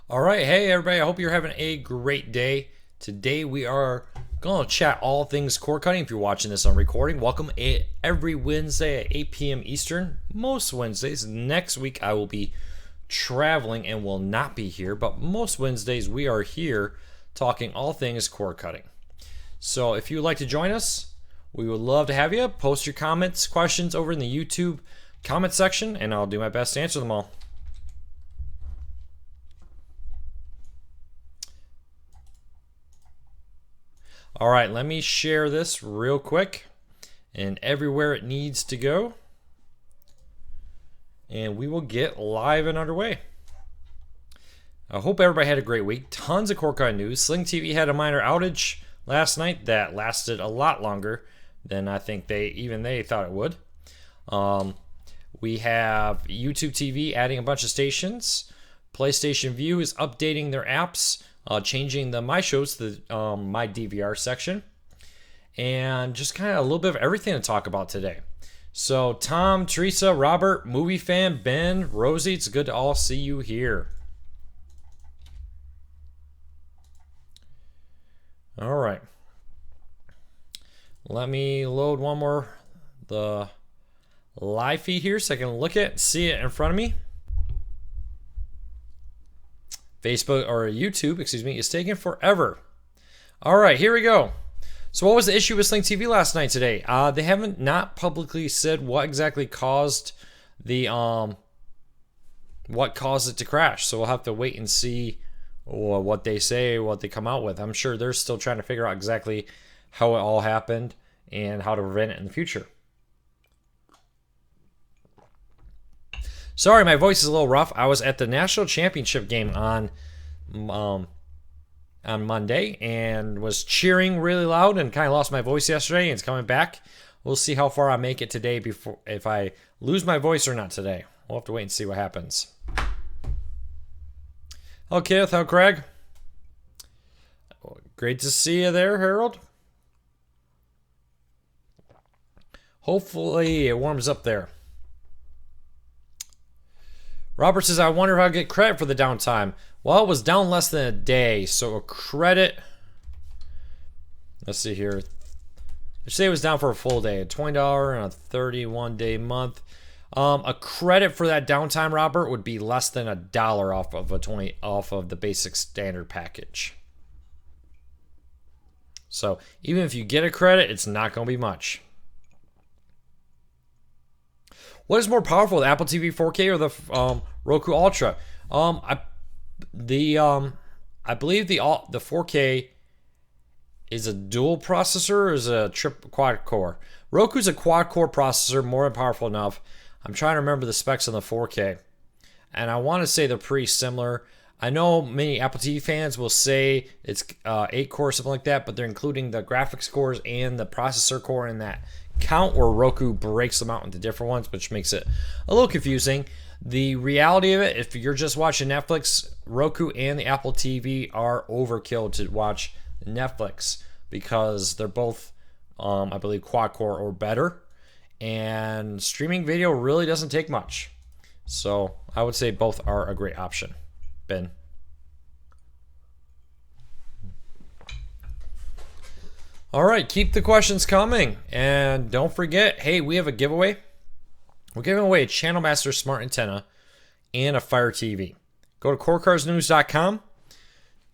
All right, hey everybody, I hope you're having a great day. Today we are going to chat all things cord cutting. If you're watching this on recording, welcome every Wednesday at 8 p.m. Eastern. Most Wednesdays. Next week I will be traveling and will not be here, but most Wednesdays we are here talking all things cord cutting. So if you would like to join us, we would love to have you. Post your comments, questions over in the YouTube comment section, and I'll do my best to answer them all. All right, let me share this real quick and everywhere it needs to go. And we will get live and underway. I hope everybody had a great week. Tons of cord cutting news. Sling TV had a minor outage last night that lasted a lot longer than I think they thought it would. We have YouTube TV adding a bunch of stations. PlayStation View is updating their apps, changing the My Shows to the My DVR section. And just kind of a little bit of everything to talk about today. So Tom, Teresa, Robert, movie fan, Ben, Rosie, it's good to all see you here. All right. Let me load one more the live feed here so I can look at see it in front of me. Facebook or YouTube, excuse me, is taking forever. All right, here we go. So what was the issue with Sling TV last night today? They haven't not publicly said what exactly caused the what caused it to crash. So we'll have to wait and see what they say, what they come out with. I'm sure they're still trying to figure out exactly how it all happened and how to prevent it in the future. Sorry, my voice is a little rough. I was at the national championship game on Monday and was cheering really loud and kind of lost my voice yesterday, and it's coming back. We'll see how far I make it today before if I lose my voice or not today. We'll have to wait and see what happens. Hello, Kenneth. Hello, Craig. Great to see you there, Harold. Hopefully it warms up there. Robert says, I wonder if I'll get credit for the downtime. Well, it was down less than a day, so a credit. Let's see here. Let's say it was down for a full day, a $20 and a 31-day month. A credit for that downtime, Robert, would be less than $1 off of the basic standard package. So even if you get a credit, it's not going to be much. What is more powerful, the Apple TV 4K or the Roku Ultra? I believe the 4K is a dual processor or is a quad core. Roku's a quad core processor, more than powerful enough. I'm trying to remember the specs on the 4K, and I want to say they're pretty similar. I know many Apple TV fans will say it's 8 core, something like that, but they're including the graphics cores and the processor core in that count, where Roku breaks them out into different ones, which makes it a little confusing. The reality of it, if you're just watching Netflix, Roku and the Apple TV are overkill to watch Netflix because they're both, I believe, quad core or better, and streaming video really doesn't take much. So I would say both are a great option. Ben. All right, keep the questions coming. And don't forget, hey, we have a giveaway. We're giving away a Channel Master Smart Antenna and a Fire TV. Go to corecarsnews.com,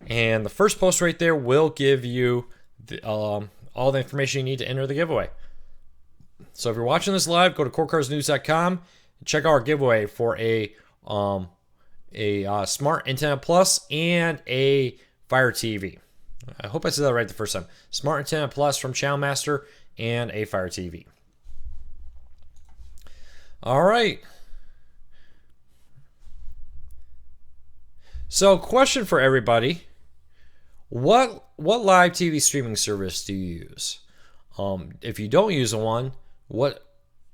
and the first post right there will give you all the information you need to enter the giveaway. So if you're watching this live, go to corecarsnews.com and check out our giveaway for a Smart Antenna Plus and a Fire TV. I hope I said that right the first time. Smart Antenna Plus from Channel Master and a Fire TV. All right. So, question for everybody: What live TV streaming service do you use? If you don't use one, let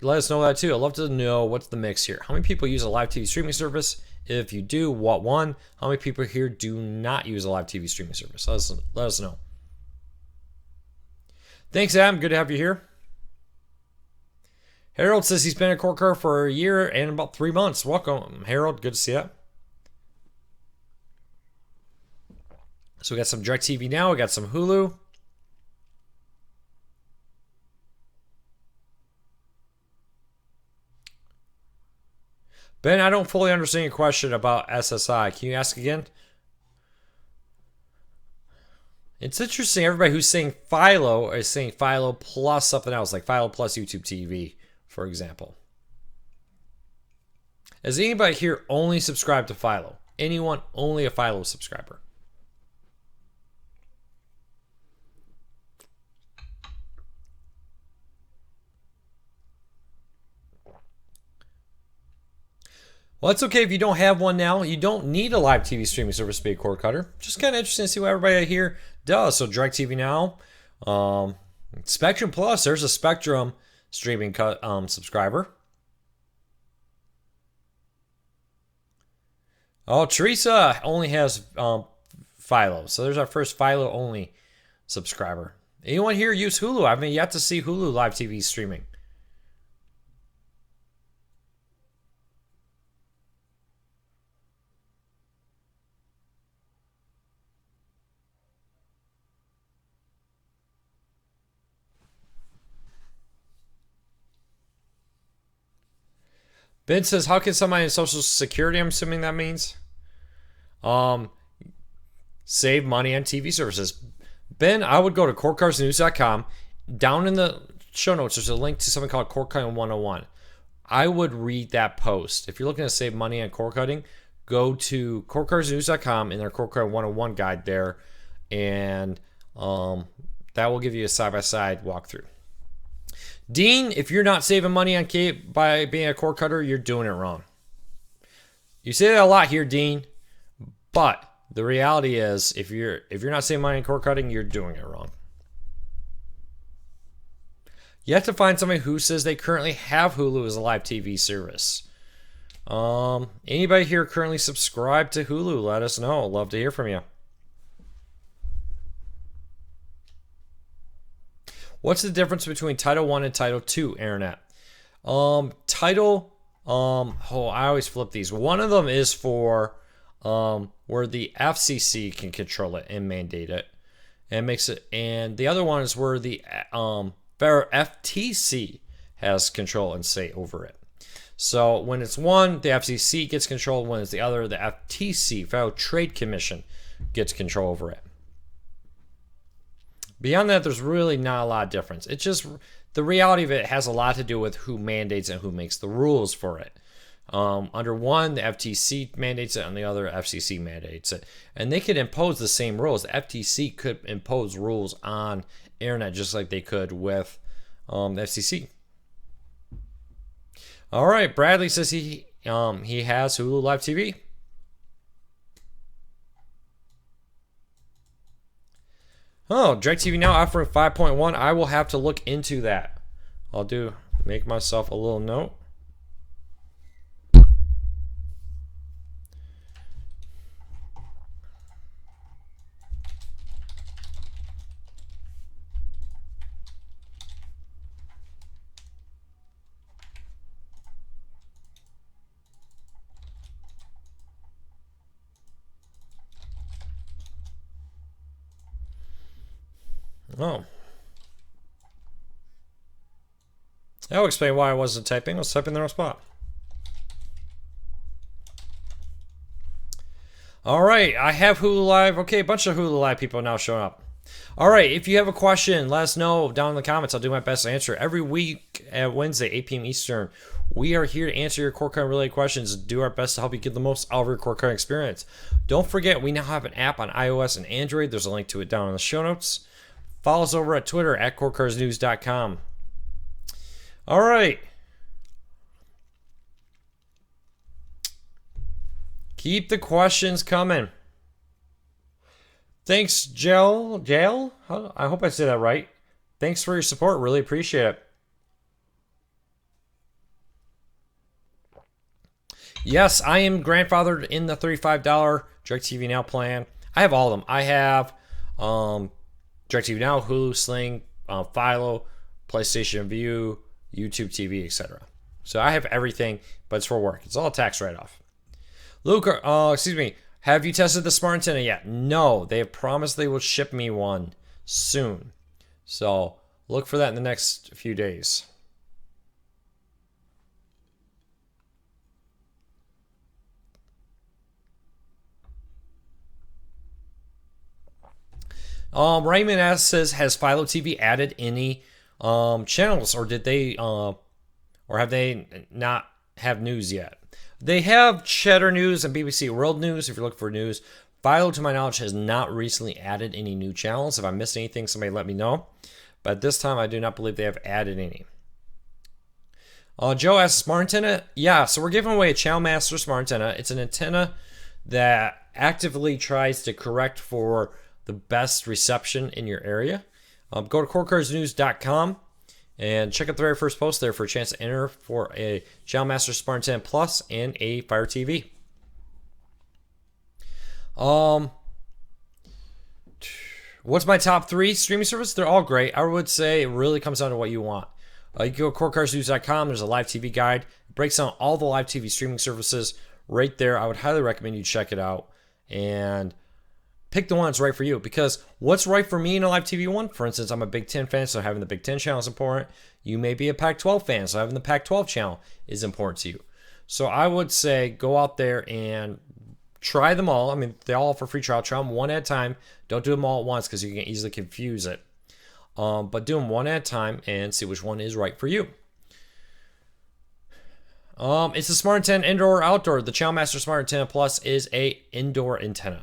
us know that too. I'd love to know what's the mix here. How many people use a live TV streaming service? If you do, what one? How many people here do not use a live TV streaming service? Let us know. Thanks, Adam. Good to have you here. Harold says he's been a cord cutter for a year and about 3 months. Welcome, Harold. Good to see you. So we got some DirecTV Now. We got some Hulu. Ben, I don't fully understand your question about SSI. Can you ask again? It's interesting. Everybody who's saying Philo is saying Philo plus something else, like Philo plus YouTube TV, for example. Has anybody here only subscribed to Philo? Anyone only a Philo subscriber? Well, it's okay if you don't have one now. You don't need a live TV streaming service to be a cord cutter. Just kind of interesting to see what everybody here does. So DirecTV Now, Spectrum Plus. There's a Spectrum streaming subscriber. Oh, Teresa only has Philo. So there's our first Philo only subscriber. Anyone here use Hulu? I haven't yet to see Hulu live TV streaming. Ben says, how can somebody in Social Security, I'm assuming that means, save money on TV services? Ben, I would go to courtcarsnews.com. Down in the show notes, there's a link to something called Cord Cutting 101. I would read that post. If you're looking to save money on cord cutting, go to courtcarsnews.com in their Cord Cutting 101 guide there, and that will give you a side-by-side walkthrough. Dean, if you're not saving money on by being a cord cutter, you're doing it wrong. You say that a lot here, Dean, but the reality is, if you're not saving money on cord cutting, you're doing it wrong. You have to find somebody who says they currently have Hulu as a live TV service. Anybody here currently subscribed to Hulu? Let us know. Love to hear from you. What's the difference between Title I and Title II, Internet? Title, I always flip these. One of them is for where the FCC can control it and mandate it, and makes it. And the other one is where the FTC has control and say over it. So when it's one, the FCC gets control. When it's the other, the FTC, Federal Trade Commission, gets control over it. Beyond that, there's really not a lot of difference. It's just the reality of it has a lot to do with who mandates and who makes the rules for it. Under one, the FTC mandates it, and the other, FCC mandates it. And they could impose the same rules. The FTC could impose rules on Internet just like they could with the FCC. All right, Bradley says he has Hulu Live TV. Oh, DirecTV Now offering 5.1. I will have to look into that. Make myself a little note. Oh. That'll explain why I wasn't typing. I was typing in the wrong spot. All right, I have Hulu Live. Okay, a bunch of Hulu Live people now showing up. All right, if you have a question, let us know down in the comments. I'll do my best to answer. Every week at Wednesday, 8 p.m. Eastern, we are here to answer your cord cutting related questions, do our best to help you get the most out of your cord cutting experience. Don't forget, we now have an app on iOS and Android. There's a link to it down in the show notes. Follow us over at Twitter at courtcarsnews.com. All right. Keep the questions coming. Thanks, Jail. I hope I said that right. Thanks for your support. Really appreciate it. Yes, I am grandfathered in the $35 DirecTV Now plan. I have all of them. I have DirecTV Now, Hulu, Sling, Philo, PlayStation View, YouTube TV, etc. So I have everything, but it's for work. It's all tax write-off. Luke, Have you tested the smart antenna yet? No, they have promised they will ship me one soon. So look for that in the next few days. Raymond S says, has Philo TV added any channels, or did they, or have they not have news yet? They have Cheddar News and BBC World News if you're looking for news. Philo, to my knowledge, has not recently added any new channels. If I missed anything, somebody let me know. But at this time, I do not believe they have added any. Joe asks, smart antenna? Yeah, so we're giving away a Channel Master smart antenna. It's an antenna that actively tries to correct for the best reception in your area. Go to corecarsnews.com and check out the very first post there for a chance to enter for a Channel Master Smart Antenna Plus and a Fire TV. What's my top 3 streaming service? They're all great. I would say it really comes down to what you want. You can go to corecarsnews.com. There's a live TV guide. It breaks down all the live TV streaming services right there. I would highly recommend you check it out and pick the one that's right for you, because what's right for me in a live TV one, for instance, I'm a Big Ten fan, so having the Big Ten channel is important. You may be a Pac-12 fan, so having the Pac-12 channel is important to you. So I would say go out there and try them all. I mean, they all offer free trial. Try them one at a time. Don't do them all at once because you can easily confuse it. But do them one at a time and see which one is right for you. It's a smart antenna, indoor or outdoor. The Channel Master Smart Antenna Plus is a indoor antenna.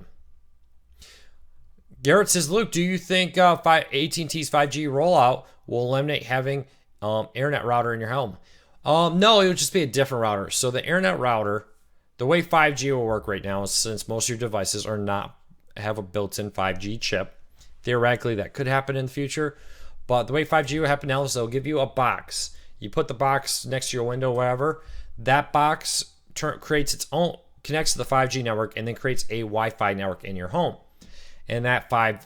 Garrett says, Luke, do you think AT&T's 5G rollout will eliminate having internet router in your home? No, it would just be a different router. So the internet router, the way 5G will work right now is, since most of your devices are not have a built-in 5G chip, theoretically that could happen in the future. But the way 5G will happen now is they'll give you a box. You put the box next to your window, whatever. That box creates its own, connects to the 5G network, and then creates a Wi-Fi network in your home. And that Wi-Fi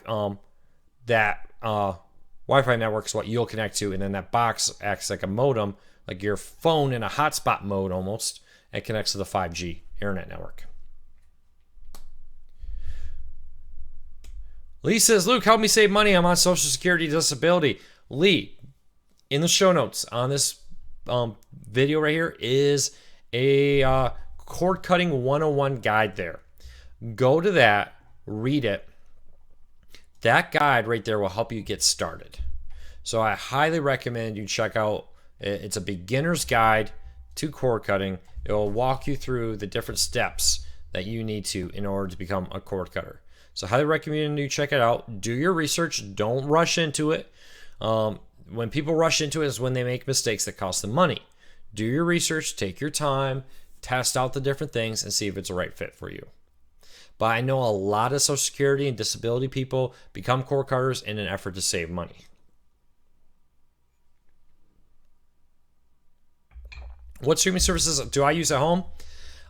network is what you'll connect to, and then that box acts like a modem, like your phone in a hotspot mode almost, and connects to the 5G internet network. Lee says, Luke, help me save money. I'm on Social Security disability. Lee, in the show notes on this video right here is a cord cutting 101 guide there. Go to that, read it. That guide right there will help you get started. So I highly recommend you check out, it's a beginner's guide to cord cutting. It will walk you through the different steps that you need to in order to become a cord cutter. So highly recommend you check it out. Do your research. Don't rush into it. When people rush into it is when they make mistakes that cost them money. Do your research, take your time, test out the different things, and see if it's a right fit for you. But I know a lot of Social Security and disability people become cord cutters in an effort to save money. What streaming services do I use at home?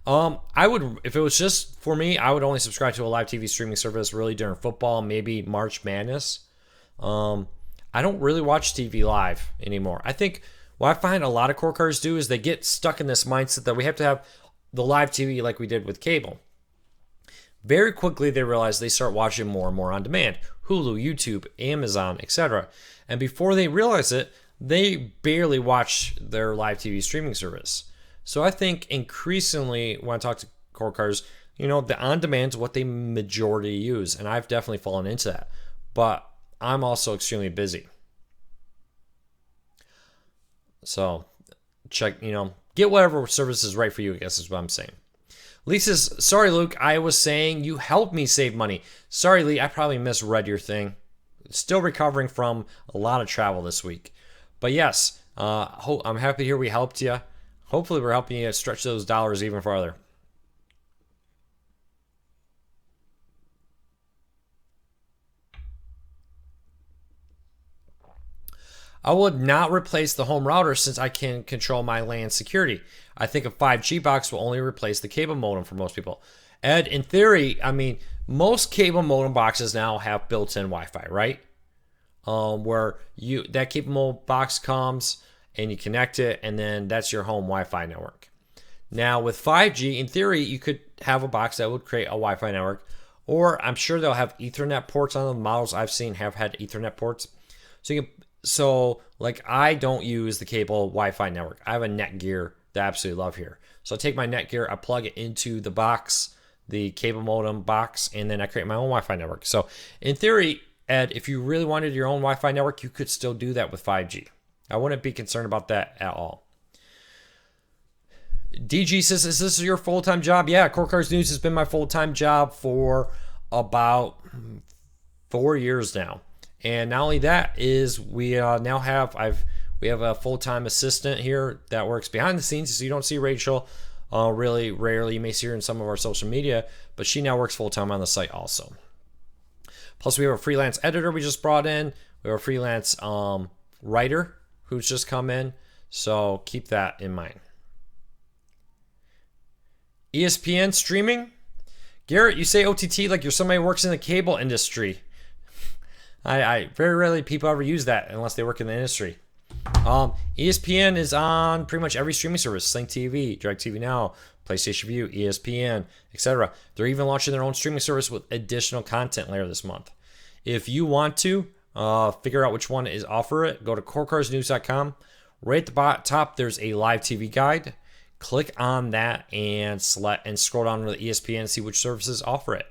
I would, if it was just for me, I would only subscribe to a live TV streaming service really during football, maybe March Madness. I don't really watch TV live anymore. I think what I find a lot of cord cutters do is they get stuck in this mindset that we have to have the live TV like we did with cable. Very quickly, they realize they start watching more and more on demand. Hulu, YouTube, Amazon, etc. And before they realize it, they barely watch their live TV streaming service. So I think increasingly, when I talk to cord cutters, the on-demand is what they majority use. And I've definitely fallen into that. But I'm also extremely busy. So check, get whatever service is right for you, I guess is what I'm saying. Lee says, sorry, Luke, I was saying you helped me save money. Sorry, Lee, I probably misread your thing. Still recovering from a lot of travel this week. But yes, I'm happy to hear we helped you. Hopefully we're helping you stretch those dollars even farther. I would not replace the home router since I can control my LAN security. I think a 5G box will only replace the cable modem for most people. Ed, in theory, most cable modem boxes now have built-in Wi-Fi, right? Where that cable modem box comes and you connect it, and then that's your home Wi-Fi network. Now with 5G, in theory, you could have a box that would create a Wi-Fi network, or I'm sure they'll have Ethernet ports on the models I've seen have had Ethernet ports. So like I don't use the cable Wi-Fi network. I have a Netgear that I absolutely love here. So I take my Netgear, I plug it into the box, the cable modem box, and then I create my own Wi-Fi network. So in theory, Ed, if you really wanted your own Wi-Fi network, you could still do that with 5G. I wouldn't be concerned about that at all. DG says, is this your full-time job? Yeah, Core Cars News has been my full-time job for about 4 years now. And not only that is we now have we have a full-time assistant here that works behind the scenes, so you don't see Rachel really rarely. You may see her in some of our social media, but she now works full-time on the site also. Plus, we have a freelance editor we just brought in. We have a freelance writer who's just come in, so keep that in mind. ESPN streaming? Garrett, you say OTT like you're somebody who works in the cable industry. I very rarely people ever use that unless they work in the industry. ESPN is on pretty much every streaming service. Sling TV, DirecTV Now, PlayStation View, ESPN, etc. They're even launching their own streaming service with additional content later this month. If you want to figure out which one is offer it, go to corecarsnews.com. Right at the top, there's a live TV guide. Click on that and select and scroll down to the ESPN and see which services offer it.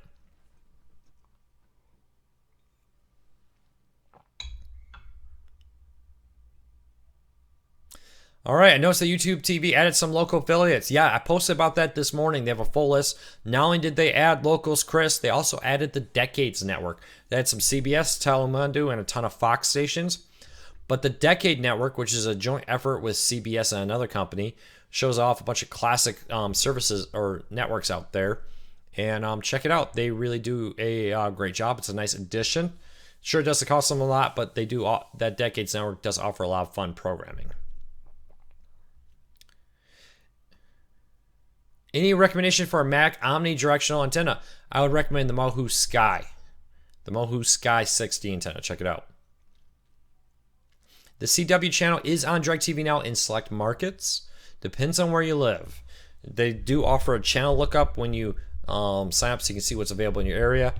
All right, I noticed that YouTube TV added some local affiliates. Yeah, I posted about that this morning. They have a full list. Not only did they add locals, Chris, they also added the Decades Network. They had some CBS, Telemundo, and a ton of Fox stations. But the Decade Network, which is a joint effort with CBS and another company, shows off a bunch of classic services or networks out there. And check it out. They really do a great job. It's a nice addition. Sure, it does cost them a lot, but they do. That Decades Network does offer a lot of fun programming. Any recommendation for a Mac omnidirectional antenna? I would recommend the Mohu Sky. The Mohu Sky 60 antenna. Check it out. The CW channel is on DirecTV Now in select markets. Depends on where you live. They do offer a channel lookup when you sign up so you can see what's available in your area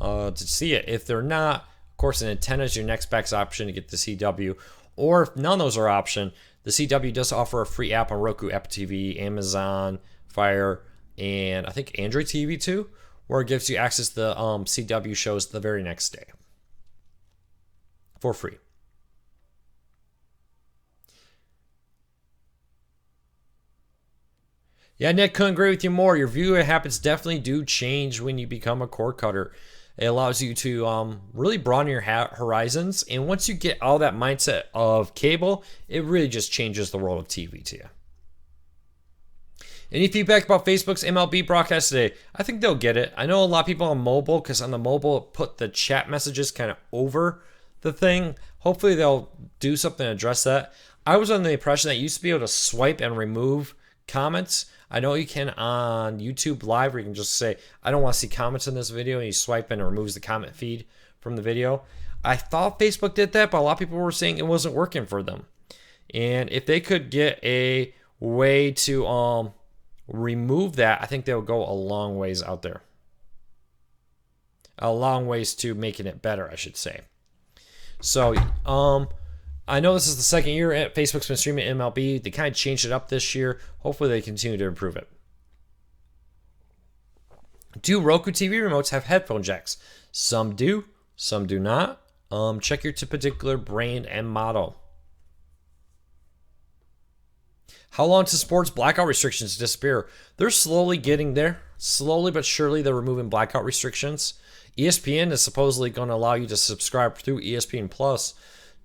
to see it. If they're not, of course, an antenna is your next best option to get the CW. Or if none of those are option, the CW does offer a free app on Roku, Apple TV, Amazon Fire, and I think Android TV too, where it gives you access to the CW shows the very next day for free. Yeah, Nick, couldn't agree with you more. Your viewing habits definitely do change when you become a cord cutter. It allows you to really broaden your horizons, and once you get all that mindset of cable, it really just changes the world of TV to you. Any feedback about Facebook's MLB broadcast today? I think they'll get it. I know a lot of people on mobile, because on the mobile, it put the chat messages kind of over the thing. Hopefully they'll do something to address that. I was under the impression that you used to be able to swipe and remove comments. I know you can on YouTube Live, where you can just say, I don't want to see comments in this video, and you swipe and it removes the comment feed from the video. I thought Facebook did that, but a lot of people were saying it wasn't working for them. And if they could get a way to remove that, I think they'll go a long ways out there. A long ways to making it better, I should say. So, I know this is the second year Facebook's been streaming MLB. They kind of changed it up this year. Hopefully they continue to improve it. Do Roku TV remotes have headphone jacks? Some do, some do not. Check your particular brand and model. How long to sports blackout restrictions disappear? They're slowly getting there. Slowly but surely they're removing blackout restrictions. ESPN is supposedly going to allow you to subscribe through ESPN Plus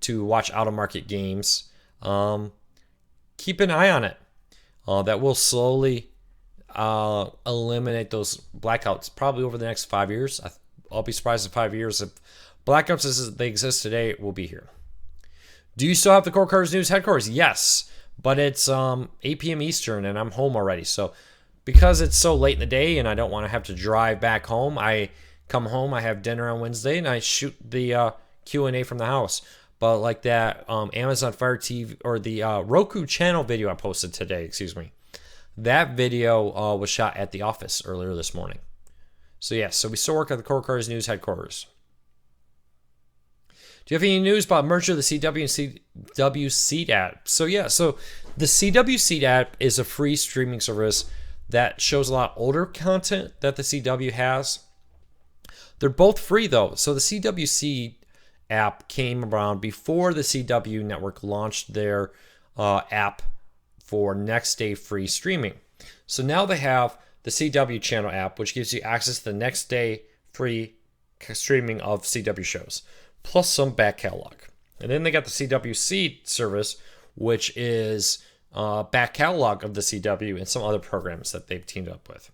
to watch out-of-market games. Keep an eye on it. That will slowly eliminate those blackouts probably over the next 5 years. I'll be surprised in 5 years if blackouts as they exist today will be here. Do you still have the Core Cars News headquarters? Yes. But it's 8 p.m. Eastern, and I'm home already. So because it's so late in the day and I don't want to have to drive back home, I come home, I have dinner on Wednesday, and I shoot the Q&A from the house. But like that Amazon Fire TV or the Roku channel video I posted today, That video was shot at the office earlier this morning. So yeah, so we still work at the Core Cars News headquarters. Do you have any news about merger of the CW and CW Seed app? So yeah, so the CW Seed app is a free streaming service that shows a lot older content that the CW has. They're both free though. So the CW Seed app came around before the CW network launched their app for next day free streaming. So now they have the CW channel app, which gives you access to the next day free streaming of CW shows, plus some back catalog. And then they got the CW Seed service, which is back catalog of the CW and some other programs that they've teamed up with.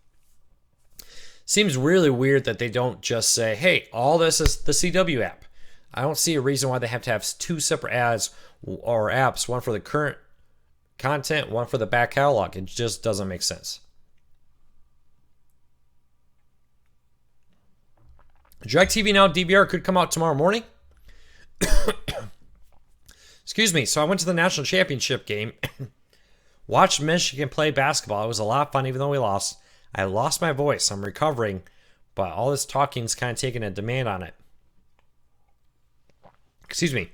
Seems really weird that they don't just say, hey, all this is the CW app. I don't see a reason why they have to have two separate ads or apps, one for the current content, one for the back catalog. It just doesn't make sense. DirecTV Now DVR could come out tomorrow morning. Excuse me. So I went to the national championship game, watched Michigan play basketball. It was a lot of fun, even though we lost. I lost my voice. I'm recovering, but all this talking is kind of taking a demand on it. Excuse me.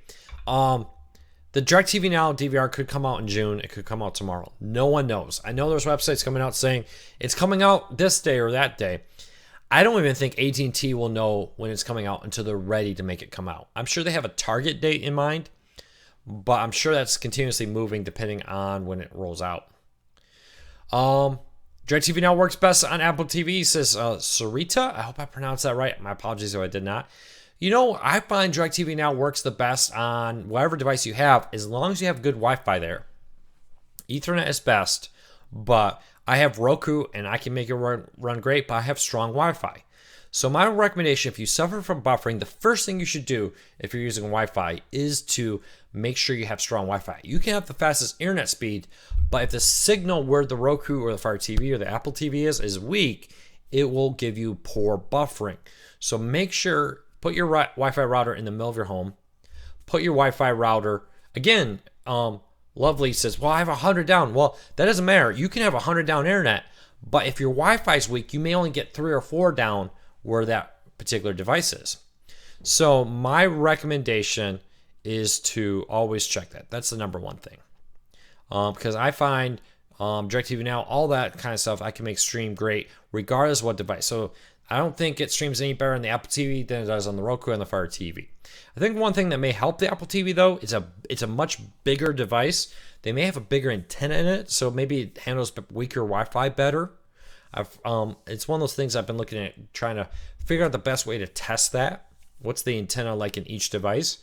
The DirecTV Now DVR could come out in June. It could come out tomorrow. No one knows. I know there's websites coming out saying it's coming out this day or that day. I don't even think AT&T will know when it's coming out until they're ready to make it come out. I'm sure they have a target date in mind, but I'm sure that's continuously moving depending on when it rolls out. DirecTV Now works best on Apple TV, says Sarita. I hope I pronounced that right. My apologies if I did not. You know, I find DirecTV Now works the best on whatever device you have, as long as you have good Wi-Fi there. Ethernet is best, but I have Roku and I can make it run great, but I have strong Wi-Fi. So my recommendation, if you suffer from buffering, the first thing you should do if you're using Wi-Fi is to make sure you have strong Wi-Fi. You can have the fastest internet speed, but if the signal where the Roku or the Fire TV or the Apple TV is weak, it will give you poor buffering. So make sure, put your Wi-Fi router in the middle of your home. Put your Wi-Fi router, again, Lovely says, well, I have 100 down. Well, that doesn't matter. You can have 100 down internet, but if your Wi-Fi is weak, you may only get 3 or 4 down where that particular device is. So my recommendation is to always check that. That's the number one thing. Because I find DirecTV Now, all that kind of stuff, I can make stream great regardless of what device. So I don't think it streams any better on the Apple TV than it does on the Roku and the Fire TV. I think one thing that may help the Apple TV though is it's a much bigger device. They may have a bigger antenna in it, so maybe it handles weaker Wi-Fi better. It's one of those things I've been looking at, trying to figure out the best way to test that. What's the antenna like in each device?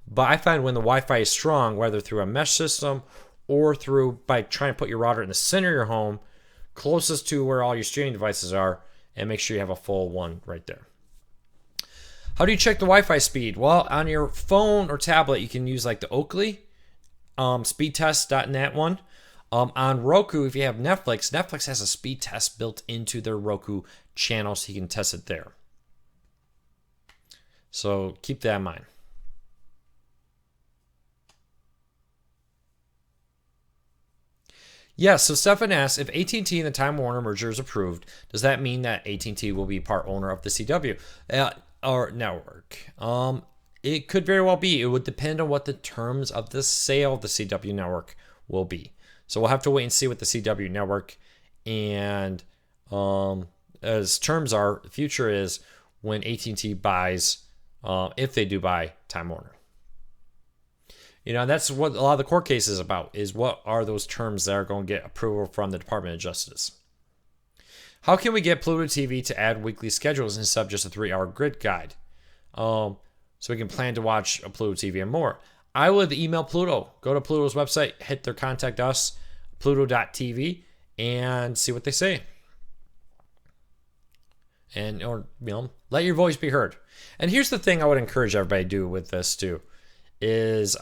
But I find when the Wi-Fi is strong, whether through a mesh system or through by trying to put your router in the center of your home, closest to where all your streaming devices are, and make sure you have a full one right there. How do you check the Wi-Fi speed? Well, on your phone or tablet, you can use like the Oakley speedtest.net one. On Roku, if you have Netflix, Netflix has a speed test built into their Roku channel, so you can test it there. So keep that in mind. Yes, so Stefan asks, if AT&T and the Time Warner merger is approved, does that mean that AT&T will be part owner of the CW or network? It could very well be. It would depend on what the terms of the sale of the CW network will be. So we'll have to wait and see what the CW network and as terms are, the future is when AT&T buys, if they do buy Time Warner. You know, that's what a lot of the court case is about, is what are those terms that are going to get approval from the Department of Justice. How can we get Pluto TV to add weekly schedules instead of just a 3-hour grid guide? So we can plan to watch a Pluto TV and more. I would email Pluto. Go to Pluto's website, hit their contact us, pluto.tv, and see what they say. And, or, you know, let your voice be heard. And here's the thing I would encourage everybody to do with this too, is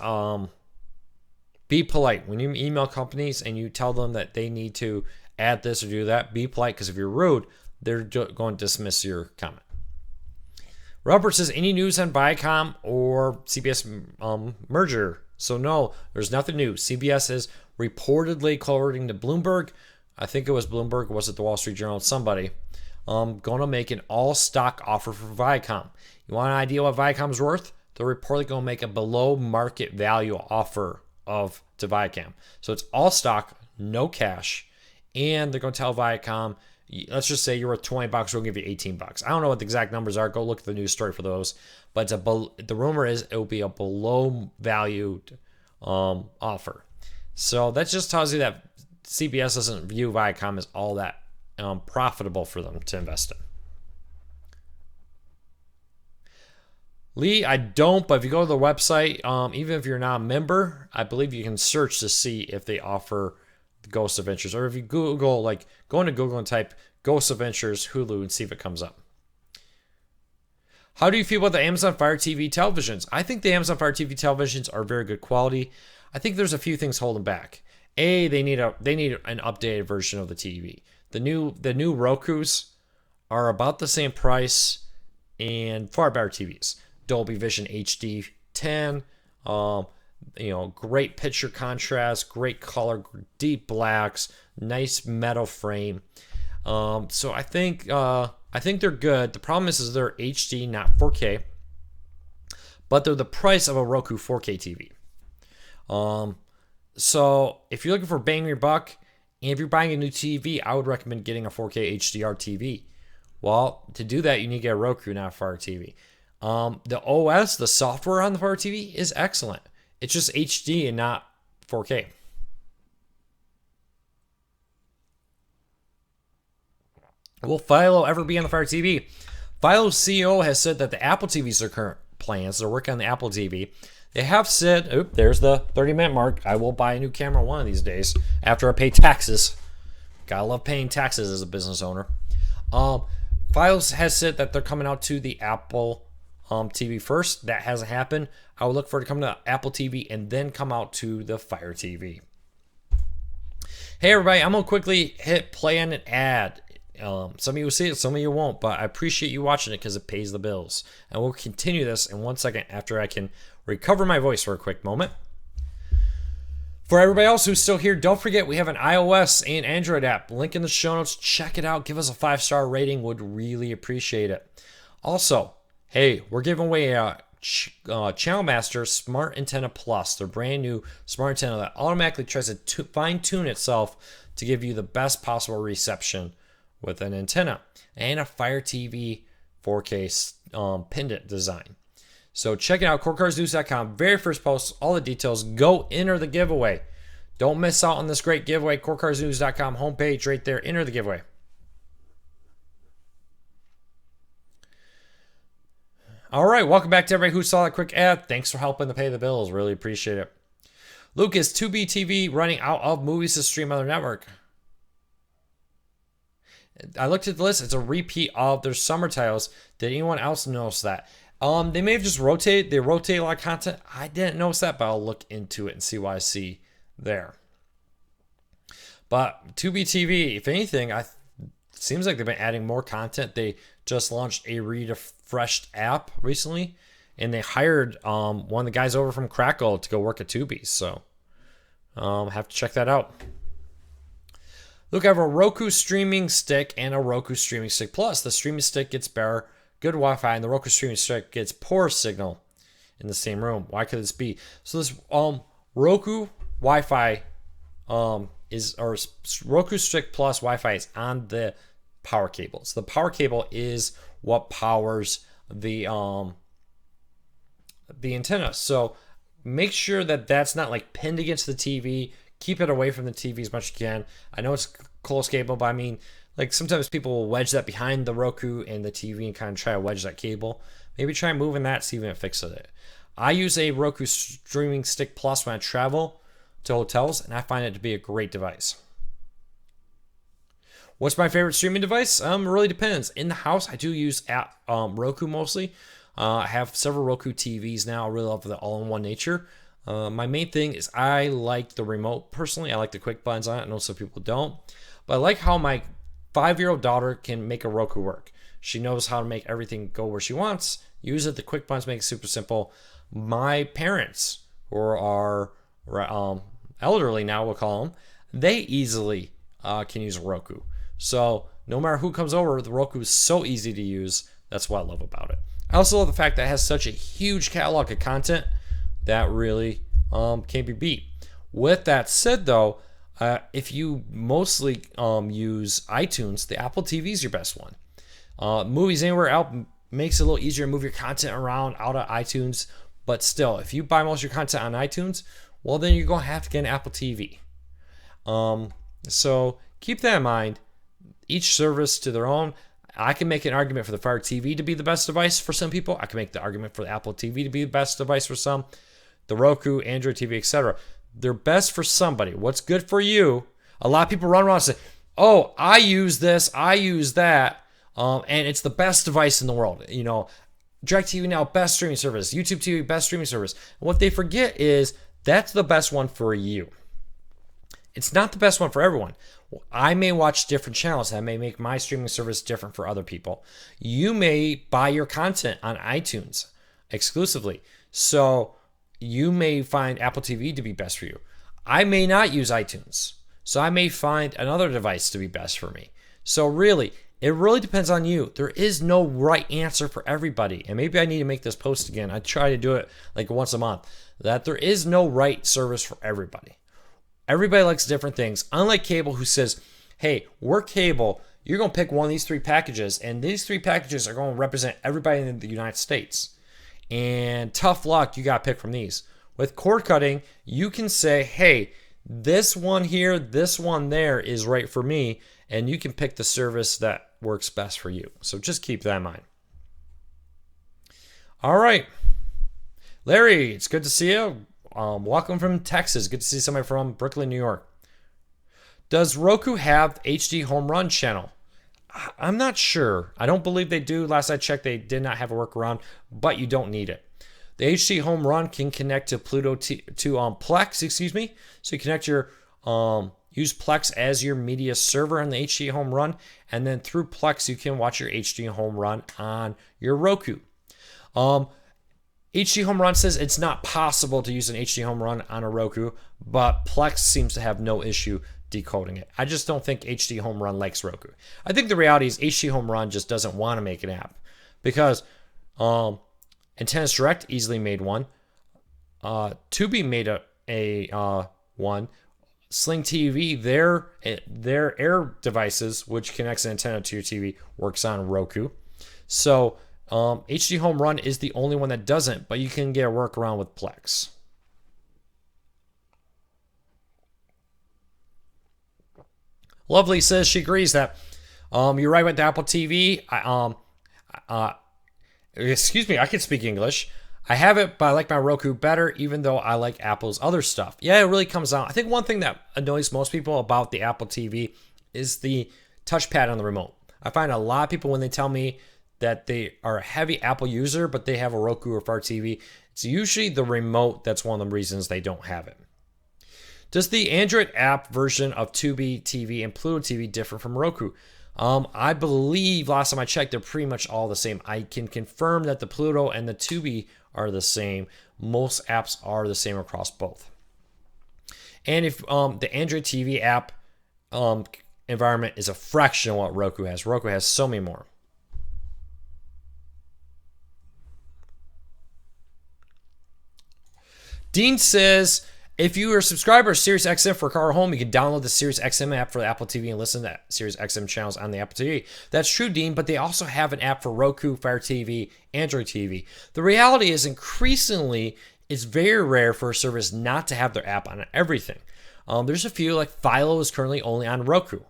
be polite. When you email companies and you tell them that they need to add this or do that, be polite, because if you're rude, they're going to dismiss your comment. Robert says, any news on Viacom or CBS merger? So no, there's nothing new. CBS is reportedly, according to Bloomberg, I think it was Bloomberg, was it the Wall Street Journal? Somebody going to make an all-stock offer for Viacom. You want an idea what Viacom's worth? They're reportedly going to make a below-market value offer to Viacom. So it's all stock, no cash, and they're going to tell Viacom, let's just say you're worth $20, we'll give you $18. I don't know what the exact numbers are. Go look at the news story for those. But the rumor is it will be a below-valued offer. So that just tells you that CBS doesn't view Viacom as all that profitable for them to invest in. Lee, I don't, but if you go to the website, even if you're not a member, I believe you can search to see if they offer the Ghost Adventures. Or if you Google, like, go into Google and type Ghost Adventures Hulu and see if it comes up. How do you feel about the Amazon Fire TV televisions? I think the Amazon Fire TV televisions are very good quality. I think there's a few things holding back. They need an updated version of the TV. The new Rokus are about the same price and far better TVs. Dolby Vision HD 10, great picture contrast, great color, deep blacks, nice metal frame. So I think they're good. The problem is they're HD, not 4K, but they're the price of a Roku 4K TV. So if you're looking for bang your buck, and if you're buying a new TV, I would recommend getting a 4K HDR TV. Well, to do that, you need to get a Roku, not a Fire TV. The OS, the software on the Fire TV is excellent. It's just HD and not 4K. Will Philo ever be on the Fire TV? Philo's CEO has said that the Apple TVs are current plans. They're working on the Apple TV. They have said, there's the 30-minute mark. I will buy a new camera one of these days after I pay taxes. Gotta love paying taxes as a business owner. Philos has said that they're coming out to the Apple TV first. That hasn't happened. I would look for it to come to Apple TV and then come out to the Fire TV. Hey everybody, I'm gonna quickly hit play on an ad. Some of you will see it, some of you won't, but I appreciate you watching it because it pays the bills. And we'll continue this in 1 second after I can recover my voice for a quick moment. For everybody else who's still here, don't forget we have an iOS and Android app. Link in the show notes. Check it out. Give us a 5-star rating. Would really appreciate it. Also, hey, we're giving away a Channel Master Smart Antenna Plus. Their brand new smart antenna that automatically tries to fine-tune itself to give you the best possible reception with an antenna. And a Fire TV 4K pendant design. So check it out, corecarsnews.com. Very first post, all the details. Go enter the giveaway. Don't miss out on this great giveaway. corecarsnews.com homepage right there. Enter the giveaway. All right, welcome back to everybody who saw that quick ad. Thanks for helping to pay the bills. Really appreciate it. Lucas, 2B TV running out of movies to stream on their network. I looked at the list. It's a repeat of their summer titles. Did anyone else notice that? They may have just rotated. They rotate a lot of content. I didn't notice that, but I'll look into it and see what I see there. But 2BTV, if anything, seems like they've been adding more content. They just launched a refreshed app recently, and they hired one of the guys over from Crackle to go work at Tubi. So have to check that out. Look, I have a Roku streaming stick and a Roku streaming stick plus. The streaming stick gets better, good Wi-Fi, and the Roku streaming stick gets poor signal in the same room. Why could this be? So this Roku Wi-Fi Roku stick plus Wi-Fi is on the power cable. So the power cable is what powers the antenna. So make sure that that's not like pinned against the TV. Keep it away from the TV as much as you can. I know it's close cable, but I mean, like sometimes people will wedge that behind the Roku and the TV and kind of try to wedge that cable. Maybe try moving that, see if it fixes it. I use a Roku Streaming Stick Plus when I travel to hotels, and I find it to be a great device. What's my favorite streaming device? It really depends. In the house, I do use Roku mostly. I have several Roku TVs now. I really love the all-in-one nature. My main thing is I like the remote. Personally, I like the quick buttons on it. I know some people don't. But I like how my 5-year-old daughter can make a Roku work. She knows how to make everything go where she wants. Use it. The quick buttons make it super simple. My parents, who are elderly now, we'll call them, they easily can use Roku. So no matter who comes over, the Roku is so easy to use. That's what I love about it. I also love the fact that it has such a huge catalog of content that really can't be beat. With that said, though, if you mostly use iTunes, the Apple TV is your best one. Movies Anywhere out makes it a little easier to move your content around out of iTunes. But still, if you buy most of your content on iTunes, well, then you're going to have to get an Apple TV. So keep that in mind. Each service to their own. I can make an argument for the Fire TV to be the best device for some people. I can make the argument for the Apple TV to be the best device for some. The Roku, Android TV, etc. They're best for somebody. What's good for you? A lot of people run around and say, oh, I use this, I use that, and it's the best device in the world. You know, DirecTV Now, best streaming service. YouTube TV, best streaming service. And what they forget is that's the best one for you. It's not the best one for everyone. I may watch different channels. That may make my streaming service different for other people. You may buy your content on iTunes exclusively. So you may find Apple TV to be best for you. I may not use iTunes. So I may find another device to be best for me. So really, it really depends on you. There is no right answer for everybody. And maybe I need to make this post again. I try to do it like once a month. That there is no right service for everybody. Everybody likes different things. Unlike cable, who says, hey, we're cable. You're going to pick one of these three packages. And these three packages are going to represent everybody in the United States. And tough luck, you got to pick from these. With cord cutting, you can say, hey, this one here, this one there is right for me. And you can pick the service that works best for you. So just keep that in mind. All right. Larry, it's good to see you. Welcome from Texas. Good to see somebody from Brooklyn, New York. Does Roku have HD Home Run channel? I'm not sure. I don't believe they do. Last I checked, they did not have a workaround, but you don't need it. The HD Home Run can connect to Plex, excuse me. So you connect your use Plex as your media server on the HD Home Run, and then through Plex you can watch your HD Home Run on your Roku. HD Home Run says it's not possible to use an HD Home Run on a Roku, but Plex seems to have no issue decoding it. I just don't think HD Home Run likes Roku. I think the reality is HD Home Run just doesn't want to make an app because Antennas Direct easily made one. Tubi made a one. Sling TV, their Air devices, which connects an antenna to your TV, works on Roku. So HD Home Run is the only one that doesn't, but you can get a workaround with Plex. Lovely says she agrees that you're right with the Apple TV. Excuse me, I can speak English. I have it, but I like my Roku better, even though I like Apple's other stuff. Yeah, it really comes out. I think one thing that annoys most people about the Apple TV is the touchpad on the remote. I find a lot of people when they tell me that they are a heavy Apple user, but they have a Roku or Fire TV, it's usually the remote that's one of the reasons they don't have it. Does the Android app version of Tubi TV and Pluto TV differ from Roku? I believe last time I checked, they're pretty much all the same. I can confirm that the Pluto and the Tubi are the same. Most apps are the same across both. And if the Android TV app environment is a fraction of what Roku has. Roku has so many more. Dean says, if you are a subscriber of SiriusXM for car or home, you can download the SiriusXM app for the Apple TV and listen to SiriusXM channels on the Apple TV. That's true, Dean, but they also have an app for Roku, Fire TV, Android TV. The reality is increasingly, it's very rare for a service not to have their app on everything. There's a few, like Philo is currently only on Roku,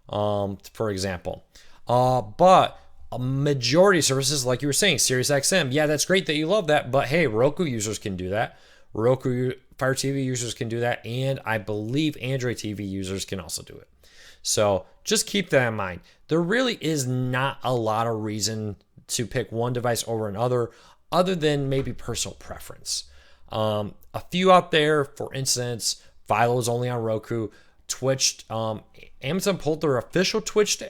for example. But a majority of services, like you were saying, SiriusXM, yeah, that's great that you love that, but hey, Roku users can do that. Roku Fire TV users can do that, and I believe Android TV users can also do it. So just keep that in mind. There really is not a lot of reason to pick one device over another, other than maybe personal preference. A few out there, for instance, Philo is only on Roku. Twitch, Amazon pulled their official Twitch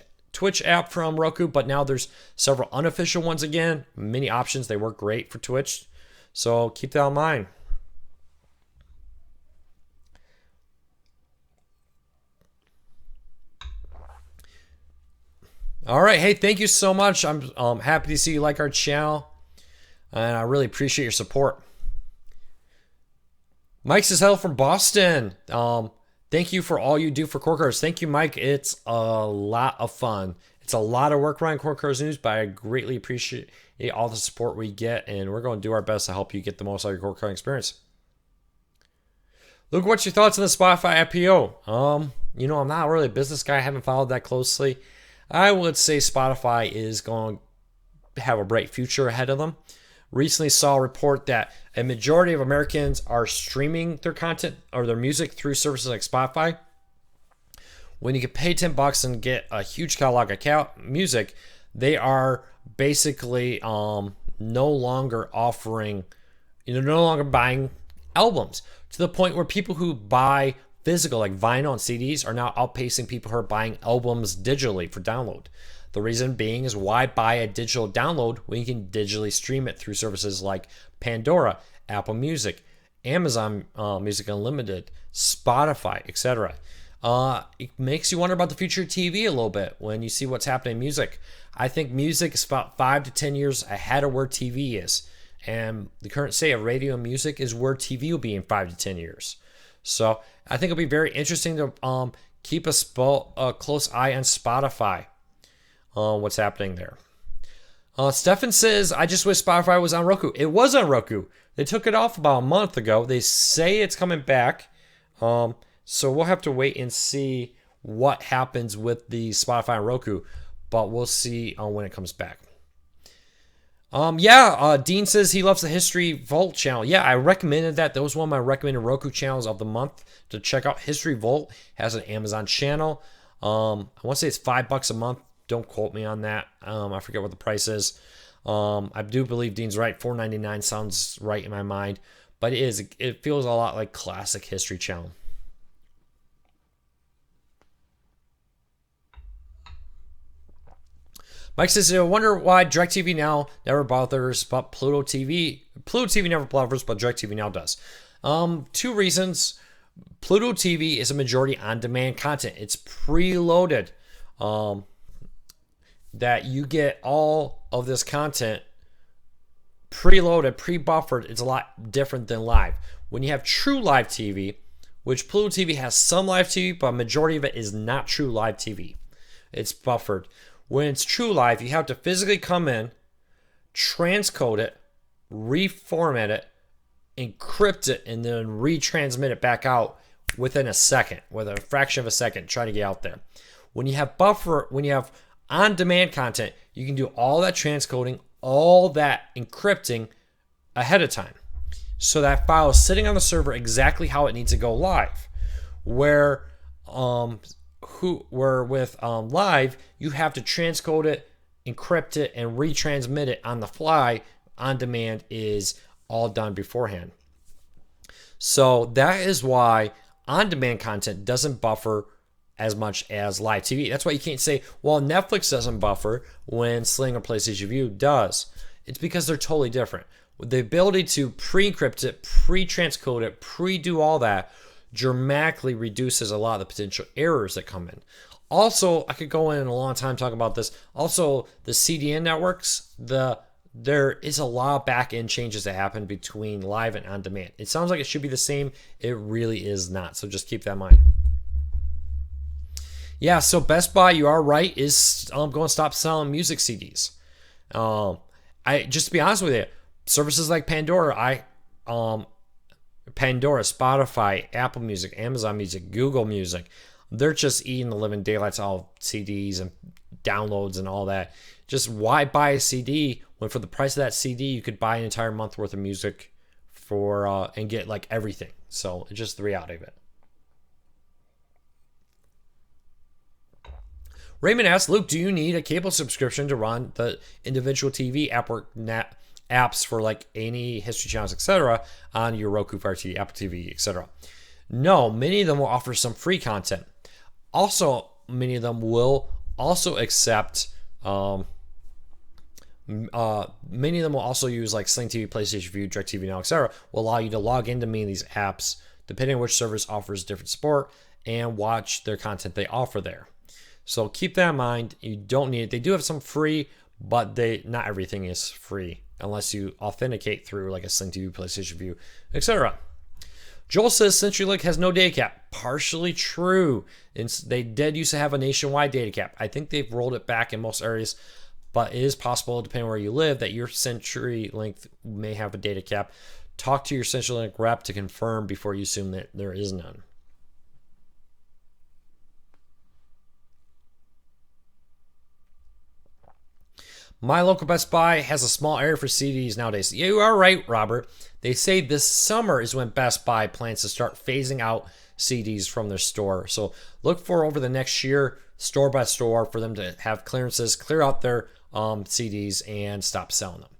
app from Roku, but now there's several unofficial ones again. Many options. They work great for Twitch. So keep that in mind. All right. Hey, thank you so much. I'm happy to see you like our channel, and I really appreciate your support. Mike says hello from Boston. Thank you for all you do for Core Cars. Thank you, Mike. It's a lot of fun. It's a lot of work running Core Cars News, but I greatly appreciate all the support we get, and we're going to do our best to help you get the most out of your Core Car experience. Luke, what's your thoughts on the Spotify IPO? You know, I'm not really a business guy. I haven't followed that closely. I would say Spotify is going to have a bright future ahead of them. Recently saw a report that a majority of Americans are streaming their content or their music through services like Spotify. When you can pay $10 and get a huge catalog of music, they are basically no longer offering, no longer buying albums, to the point where people who buy physical like vinyl and CDs are now outpacing people who are buying albums digitally for download. The reason being is, why buy a digital download when you can digitally stream it through services like Pandora, Apple Music, Amazon Music Unlimited, Spotify, etc. It makes you wonder about the future of TV a little bit when you see what's happening in music. I think music is about 5 to 10 years ahead of where TV is. And the current state of radio and music is where TV will be in 5 to 10 years. So I think it'll be very interesting to keep a close eye on Spotify. What's happening there. Stefan says, I just wish Spotify was on Roku. It was on Roku. They took it off about a month ago. They say it's coming back. So we'll have to wait and see what happens with the Spotify and Roku. But we'll see when it comes back. Dean says he loves the History Vault channel. Yeah, I recommended that. That was one of my recommended Roku channels of the month to check out. History Vault has an Amazon channel. I want to say it's $5 a month. Don't quote me on that. I forget what the price is. I do believe Dean's right. $4.99 sounds right in my mind. But it feels a lot like classic History Channel. Mike says, I wonder why DirecTV Now never bothers, but Pluto TV. Pluto TV never bothers, but DirecTV Now does. 2 reasons. Pluto TV is a majority on-demand content. It's preloaded. That you get all of this content preloaded, pre-buffered. It's a lot different than live. When you have true live TV, which Pluto TV has some live TV, but a majority of it is not true live TV. It's buffered. When it's true live, you have to physically come in, transcode it, reformat it, encrypt it, and then retransmit it back out within a second, with a fraction of a second, try to get out there. When you have on-demand content, you can do all that transcoding, all that encrypting ahead of time. So that file is sitting on the server exactly how it needs to go live. Where with live, you have to transcode it, encrypt it, and retransmit it on the fly. On demand is all done beforehand. So that is why on-demand content doesn't buffer as much as live TV. That's why you can't say, well, Netflix doesn't buffer when Sling or PlayStation View does. It's because they're totally different. With the ability to pre-encrypt it, pre-transcode it, pre-do all that dramatically reduces a lot of the potential errors that come in. Also, I could go in a long time talking about this. Also, the CDN networks, there is a lot of back-end changes that happen between live and on-demand. It sounds like it should be the same. It really is not. So just keep that in mind. Yeah, so Best Buy, you are right, is going to stop selling music CDs. Just to be honest with you, services like Pandora, Spotify, Apple Music, Amazon Music, Google Music, they're just eating the living daylights out of CDs and downloads and all that. Just why buy a CD when for the price of that CD you could buy an entire month worth of music for and get like everything. So it's just the reality of it. Raymond asks, Luke, do you need a cable subscription to run the individual TV apps for like any History channels, etc., on your Roku, Fire TV, Apple TV, etc.? No, many of them will offer some free content. Also, many of them will also accept. Many of them will also use like Sling TV, PlayStation View, DirecTV Now, etc. Will allow you to log into many of these apps, depending on which service offers different support, and watch their content they offer there. So keep that in mind. You don't need it. They do have some free, but not everything is free unless you authenticate through like a Sling TV, PlayStation View, etc. Joel says CenturyLink has no data cap. Partially true. They did used to have a nationwide data cap. I think they've rolled it back in most areas, but it is possible, depending on where you live, that your CenturyLink may have a data cap. Talk to your CenturyLink rep to confirm before you assume that there is none. My local Best Buy has a small area for CDs nowadays. Yeah, you are right, Robert. They say this summer is when Best Buy plans to start phasing out CDs from their store. So look for over the next year, store by store, for them to have clearances, clear out their CDs and stop selling them.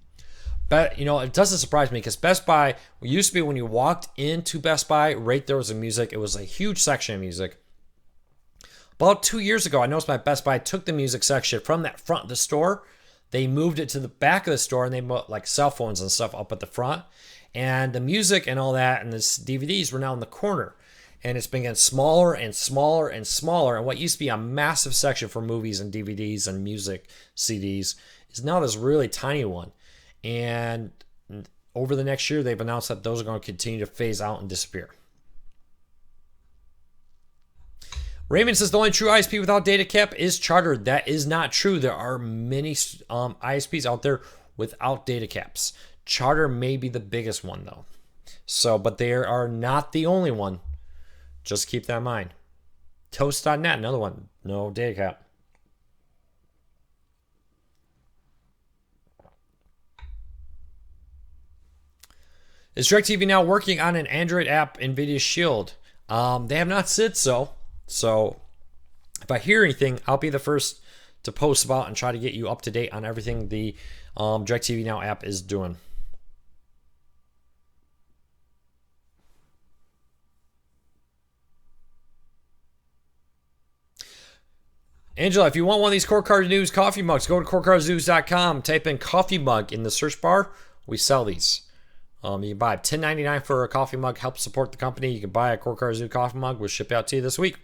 But, it doesn't surprise me because Best Buy used to be when you walked into Best Buy, right there was a music. It was a huge section of music. About 2 years ago, I noticed my Best Buy took the music section from that front of the store. They moved it to the back of the store and they put like cell phones and stuff up at the front. And the music and all that and the DVDs were now in the corner. And it's been getting smaller and smaller and smaller. And what used to be a massive section for movies and DVDs and music CDs is now this really tiny one. And over the next year, they've announced that those are going to continue to phase out and disappear. Raymond says the only true ISP without data cap is Charter. That is not true. There are many ISPs out there without data caps. Charter may be the biggest one though. But they are not the only one. Just keep that in mind. Toast.net, another one. No data cap. Is DirecTV now working on an Android app, NVIDIA Shield? They have not said so. So if I hear anything, I'll be the first to post about and try to get you up to date on everything the DirecTV Now app is doing. Angela, if you want one of these Core Card News coffee mugs, go to corecardsnews.com, type in coffee mug in the search bar. We sell these. You can buy $10.99 for a coffee mug, help support the company. You can buy a Core Cards News coffee mug. We'll ship out to you this week.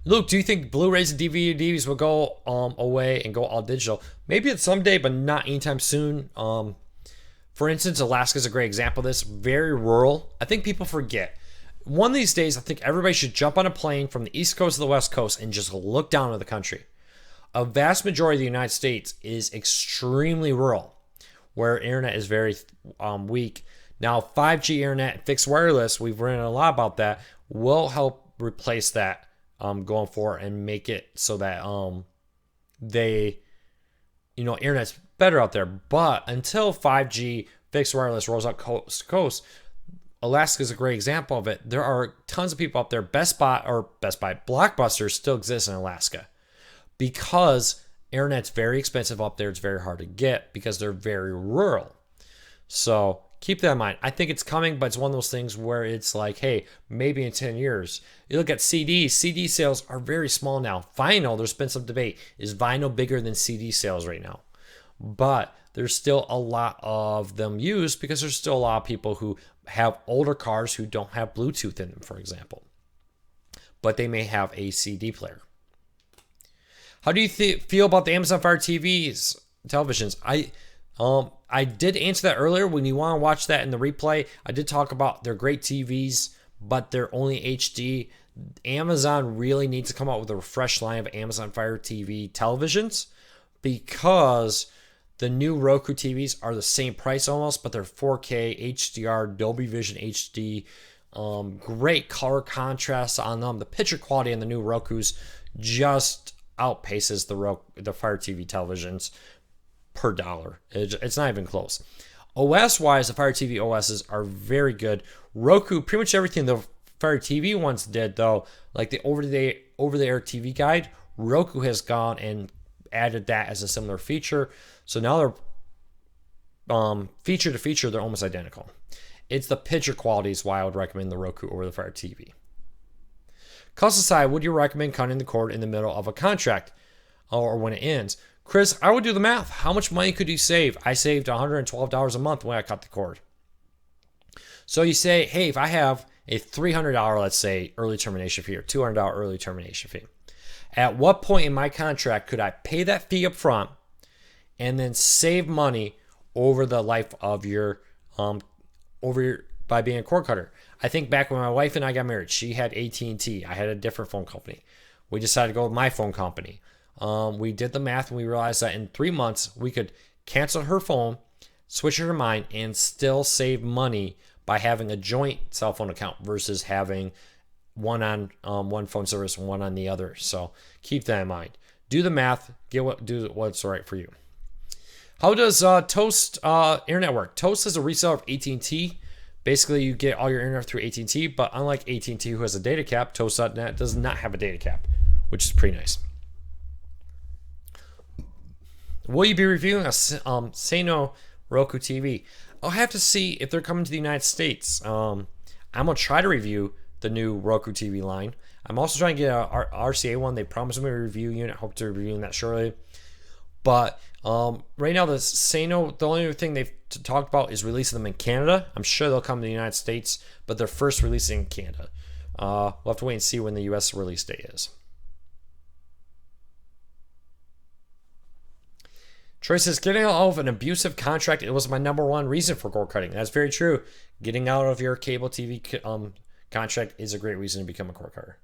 Luke, do you think Blu-rays and DVDs will go away and go all digital? Maybe it's someday, but not anytime soon. For instance, Alaska is a great example of this. Very rural. I think people forget. One of these days, I think everybody should jump on a plane from the East Coast to the West Coast and just look down at the country. A vast majority of the United States is extremely rural, where internet is very weak. Now, 5G internet, fixed wireless, we've written a lot about that, will help replace that going forward and make it so that internet's better out there. But until 5G fixed wireless rolls out coast to coast, Alaska is a great example of it. There are tons of people up there. Blockbuster still exists in Alaska because internet's very expensive up there. It's very hard to get because they're very rural. So keep that in mind. I think it's coming, but it's one of those things where it's like, hey, maybe in 10 years. You look at CDs. CD sales are very small now. Vinyl, there's been some debate. Is vinyl bigger than CD sales right now? But there's still a lot of them used because there's still a lot of people who have older cars who don't have Bluetooth in them, for example. But they may have a CD player. How do you feel about the Amazon Fire TVs, televisions? I did answer that earlier. When you want to watch that in the replay, I did talk about they're great TVs, but they're only HD. Amazon really needs to come out with a refreshed line of Amazon Fire TV televisions because the new Roku TVs are the same price almost, but they're 4K, HDR, Dolby Vision HD, great color contrast on them. The picture quality in the new Rokus just outpaces the Fire TV televisions per dollar. It's not even close. OS wise, the Fire TV OSs are very good. Roku, pretty much everything the Fire TV ones did though, like the over the air TV guide, Roku has gone and added that as a similar feature. So now they're feature to feature, they're almost identical. It's the picture quality is why I would recommend the Roku over the Fire TV. Cost aside, would you recommend cutting the cord in the middle of a contract or when it ends? Chris, I would do the math. How much money could you save? I saved $112 a month when I cut the cord. So you say, hey, if I have a $300, let's say, early termination fee or $200 early termination fee, At what point in my contract could I pay that fee up front and then save money over the life of your by being a cord cutter? I think back when my wife and I got married, she had AT&T. I had a different phone company. We decided to go with my phone company. We did the math and we realized that in 3 months we could cancel her phone, switch her to mine, and still save money by having a joint cell phone account versus having one on one phone service and one on the other. So keep that in mind. Do the math. Do what's right for you. How does Toast internet work? Toast is a reseller of AT&T. Basically, you get all your internet through AT&T, but unlike AT&T, who has a data cap, Toast.net does not have a data cap, which is pretty nice. Will you be reviewing a Sano Roku TV? I'll have to see if they're coming to the United States. I'm going to try to review the new Roku TV line. I'm also trying to get a RCA one. They promised me a review unit. Hope to be reviewing that shortly. But right now, the Sano, the only thing they've talked about is releasing them in Canada. I'm sure they'll come to the United States, but they're first releasing in Canada. We'll have to wait and see when the U.S. release date is. Troy says, getting out of an abusive contract, it was my number one reason for cord cutting. That's very true. Getting out of your cable TV contract is a great reason to become a cord cutter.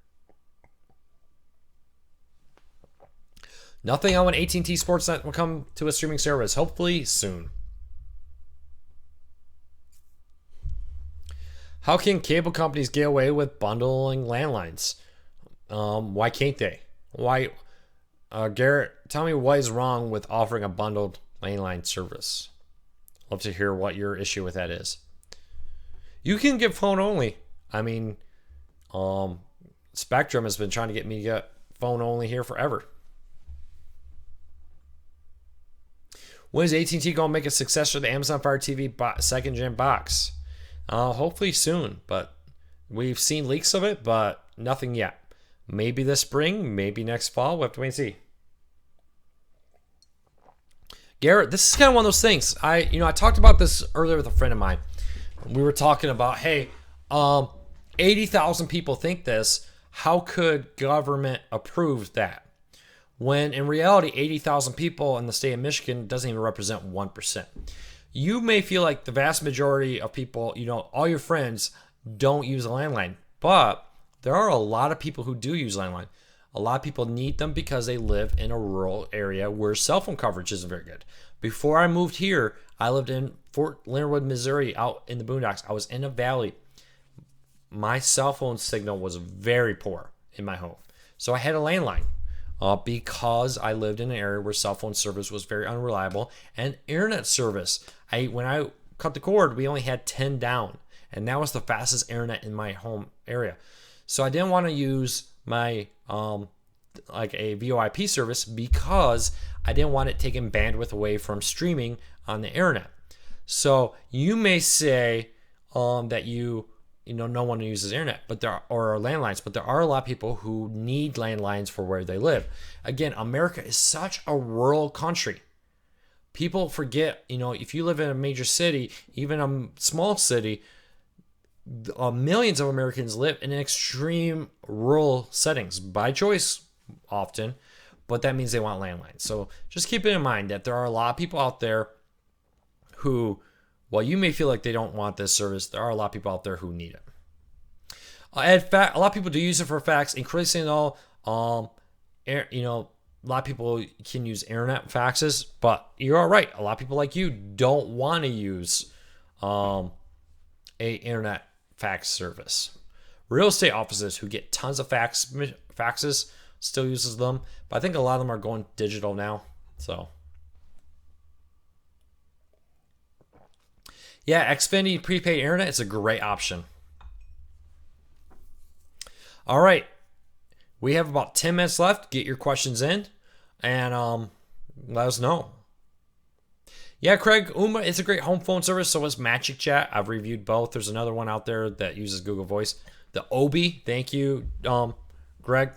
Nothing on when AT&T Sportsnet will come to a streaming service. Hopefully soon. How can cable companies get away with bundling landlines? Why can't they? Why, Garrett? Tell me what is wrong with offering a bundled landline service. Love to hear what your issue with that is. You can get phone only. I mean, Spectrum has been trying to get me to get phone only here forever. When is AT&T going to make a successor to the Amazon Fire TV second gen box? Hopefully soon, but we've seen leaks of it, but nothing yet. Maybe this spring, maybe next fall. We'll have to wait and see. Garrett, this is kind of one of those things. I talked about this earlier with a friend of mine. We were talking about, hey, 80,000 people think this. How could government approve that? When in reality, 80,000 people in the state of Michigan doesn't even represent 1%. You may feel like the vast majority of people, all your friends don't use a landline, but there are a lot of people who do use landline. A lot of people need them because they live in a rural area where cell phone coverage isn't very good. Before I moved here, I lived in Fort Leonard Wood, Missouri, out in the boondocks. I was in a valley. My cell phone signal was very poor in my home. So I had a landline. Because I lived in an area where cell phone service was very unreliable, and internet service. When I cut the cord, we only had 10 down, and that was the fastest internet in my home area. So I didn't want to use my like a VoIP service because I didn't want it taking bandwidth away from streaming on the internet. So you may say that no one uses internet, or landlines, but there are a lot of people who need landlines for where they live. Again, America is such a rural country. People forget, if you live in a major city, even a small city, millions of Americans live in extreme rural settings by choice often, but that means they want landlines. So just keep it in mind that there are a lot of people out there who, while you may feel like they don't want this service, there are a lot of people out there who need it. A lot of people do use it for fax. Increasingly, a lot of people can use internet faxes, but you're all right. A lot of people like you don't want to use a internet fax service. Real estate offices who get tons of faxes still uses them, but I think a lot of them are going digital now. So. Yeah, Xfinity prepaid internet is a great option. All right. We have about 10 minutes left. Get your questions in and let us know. Yeah, Craig, Ooma is a great home phone service. So is Magic Chat. I've reviewed both. There's another one out there that uses Google Voice. The Obi, thank you, Greg.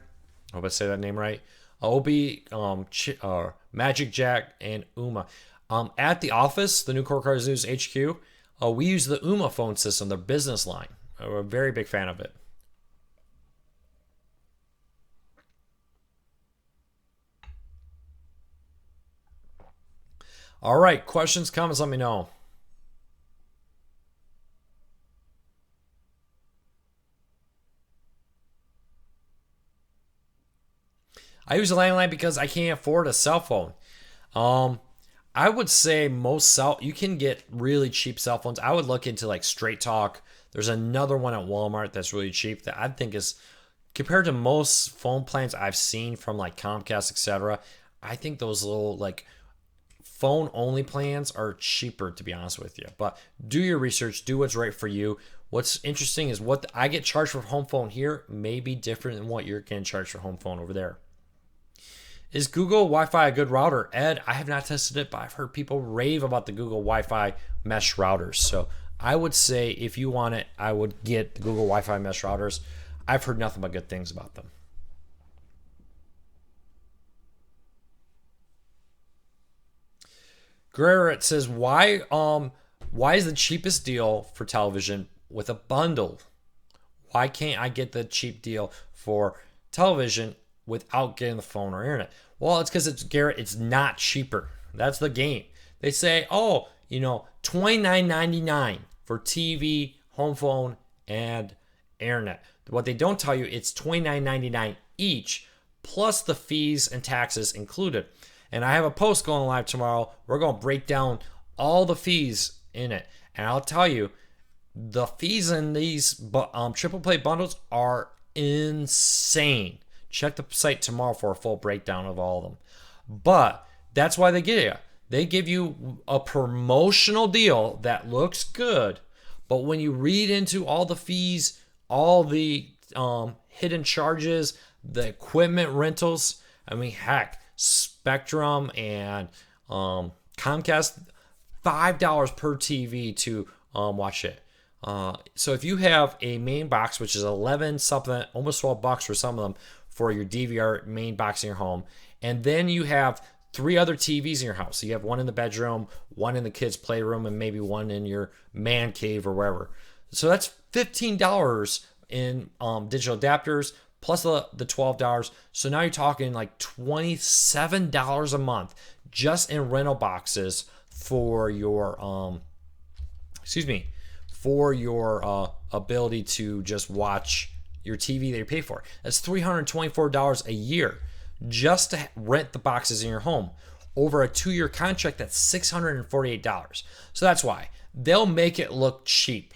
I hope I say that name right. Obi, Magic Jack, and Ooma. At the office, the New Core Cars News HQ, we use the Ooma phone system, their business line. We're a very big fan of it. All right, questions, comments, let me know. I use a landline because I can't afford a cell phone. Um, I would say you can get really cheap cell phones. I would look into like Straight Talk. There's another one at Walmart that's really cheap that I think is compared to most phone plans I've seen from like Comcast, etc. I think those little like phone only plans are cheaper, to be honest with you. But do your research, do what's right for you. What's interesting is what I get charged for home phone here may be different than what you're getting charged for home phone over there. Is Google Wi-Fi a good router? Ed, I have not tested it, but I've heard people rave about the Google Wi-Fi mesh routers. So I would say if you want it, I would get the Google Wi-Fi mesh routers. I've heard nothing but good things about them. Guerrero says, why is the cheapest deal for television with a bundle? Why can't I get the cheap deal for television without getting the phone or internet? Well, it's because it's not cheaper. That's the game. They say, oh, $29.99 for TV, home phone, and internet. What they don't tell you, it's $29.99 each, plus the fees and taxes included. And I have a post going live tomorrow. We're going to break down all the fees in it. And I'll tell you, the fees in these triple play bundles are insane. Check the site tomorrow for a full breakdown of all of them. But that's why they get you. They give you a promotional deal that looks good. But when you read into all the fees, all the hidden charges, the equipment rentals, I mean, heck, Spectrum and Comcast, $5 per TV to watch it. So if you have a main box, which is 11 something, almost $12 for some of them for your DVR main box in your home, and then you have 3 other TVs in your house. So you have one in the bedroom, one in the kids' playroom, and maybe one in your man cave or wherever. So that's $15 in digital adapters plus the $12. So now you're talking like $27 a month just in rental boxes for your ability to just watch your TV that you pay for. That's $324 a year just to rent the boxes in your home. Over a 2-year contract, that's $648. So that's why they'll make it look cheap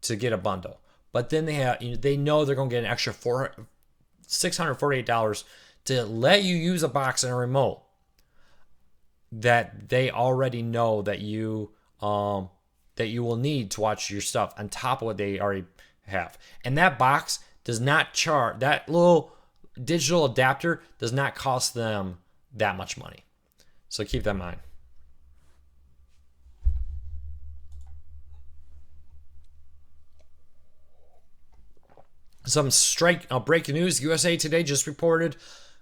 to get a bundle. But then they know they're going to get an extra $648 to let you use a box and a remote that they already know that you will need to watch your stuff on top of what they already have. And that box does not charge, that little digital adapter does not cost them that much money. So keep that in mind. Some breaking news. USA Today just reported,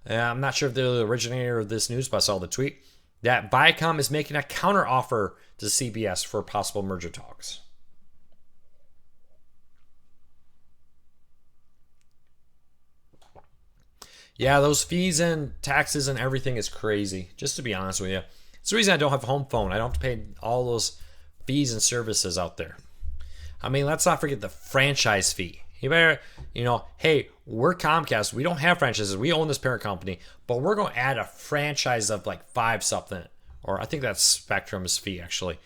I'm not sure if they're the originator of this news, but I saw the tweet, that Viacom is making a counteroffer to CBS for possible merger talks. Yeah, those fees and taxes and everything is crazy, just to be honest with you. It's the reason I don't have a home phone. I don't have to pay all those fees and services out there. I mean, let's not forget the franchise fee. You better, hey, we're Comcast. We don't have franchises. We own this parent company, but we're going to add a franchise of like 5 something, or I think that's Spectrum's fee actually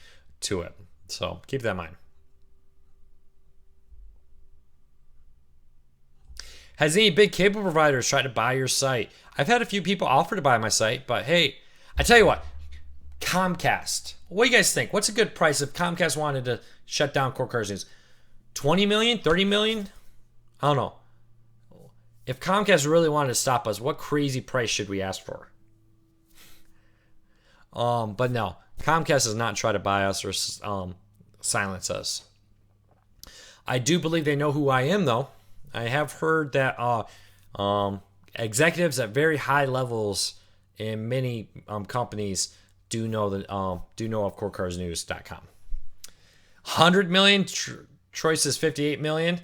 to it. So keep that in mind. Has any big cable providers tried to buy your site? I've had a few people offer to buy my site, but hey, I tell you what, Comcast. What do you guys think? What's a good price if Comcast wanted to shut down Core Cars News? 20 million? 30 million? I don't know. If Comcast really wanted to stop us, what crazy price should we ask for? But no, Comcast does not try to buy us or silence us. I do believe they know who I am, though. I have heard that executives at very high levels in many companies do know of CoreCarsNews.com. 100 million. Troy says 58 million.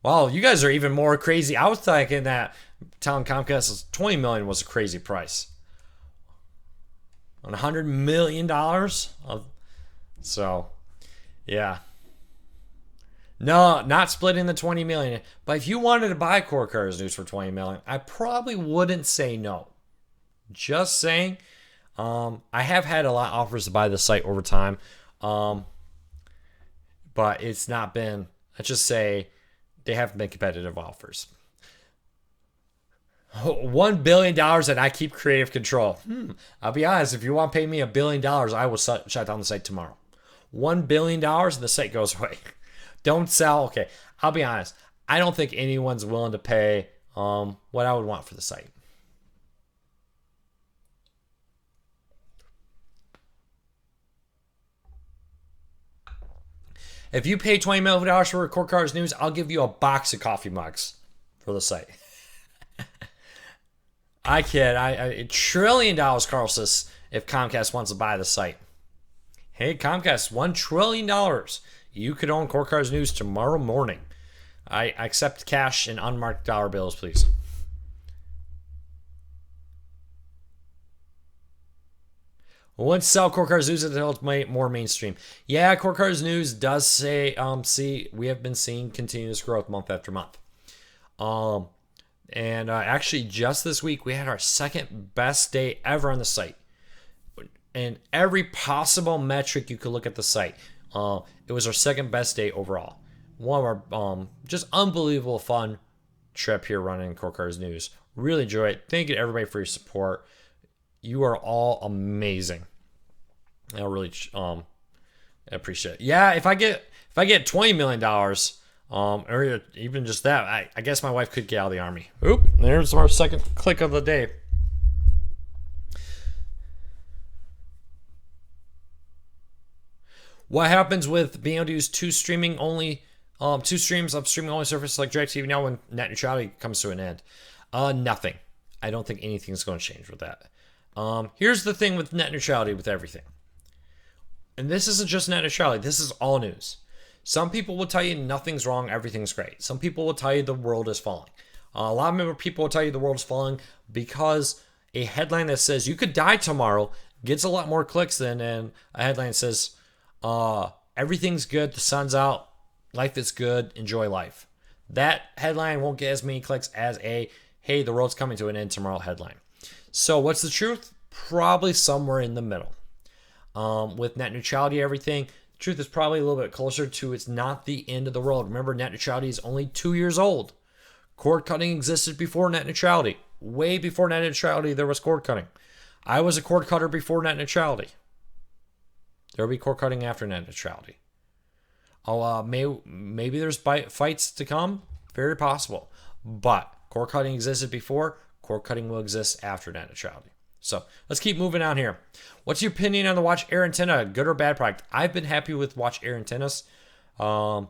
Wow, you guys are even more crazy. I was thinking that telling Comcast 20 million was a crazy price. on $100 million. So, yeah. No, not splitting the 20 million. But if you wanted to buy Core Cars News for 20 million, I probably wouldn't say no. Just saying. I have had a lot of offers to buy the site over time. But it's not been, let's just say, they haven't been competitive offers. $1 billion and I keep creative control. I'll be honest, if you want to pay me $1 billion, I will shut down the site tomorrow. $1 billion and the site goes away. Don't sell. Okay, I'll be honest. I don't think anyone's willing to pay what I would want for the site. If you pay $20 million for Core Cars News, I'll give you a box of coffee mugs for the site. I kid. $1 trillion, Carl says, if Comcast wants to buy the site. Hey, Comcast, $1 trillion. You could own Core Cars News tomorrow morning. I accept cash and unmarked dollar bills, please. Once sell Core Cars News until it's more mainstream. Yeah, Core Cars News does say, we have been seeing continuous growth month after month. And actually, just this week, we had our second best day ever on the site. And every possible metric you could look at the site. It was our second best day overall. One of our just unbelievable fun trip here running Core Cars News. Really enjoy it. Thank you to everybody for your support. You are all amazing. I really appreciate it. Yeah, if I get $20 million, or even just that, I guess my wife could get out of the army. Oop, there's our second click of the day. What happens with being able to use two streams of streaming only services like DirecTV now when net neutrality comes to an end? Nothing. I don't think anything's going to change with that. Here's the thing with net neutrality with everything. And this isn't just net neutrality. This is all news. Some people will tell you nothing's wrong, everything's great. Some people will tell you the world is falling. A lot of people will tell you the world is falling because a headline that says you could die tomorrow gets a lot more clicks than a headline that says everything's good, the sun's out, life is good, enjoy life. That headline won't get as many clicks as a hey, the world's coming to an end tomorrow headline. So what's the truth? Probably somewhere in the middle. With net neutrality, everything, the truth is probably a little bit closer to it's not the end of the world. Remember, net neutrality is only 2 years old. Cord cutting existed before net neutrality. Way before net neutrality, there was cord cutting. I was a cord cutter before net neutrality. There will be cord cutting after net neutrality. Maybe there's fights to come. Very possible. But cord cutting existed before. Cord cutting will exist after net neutrality. So let's keep moving on here. What's your opinion on the Watch Air antenna? Good or bad product? I've been happy with Watch Air antennas. The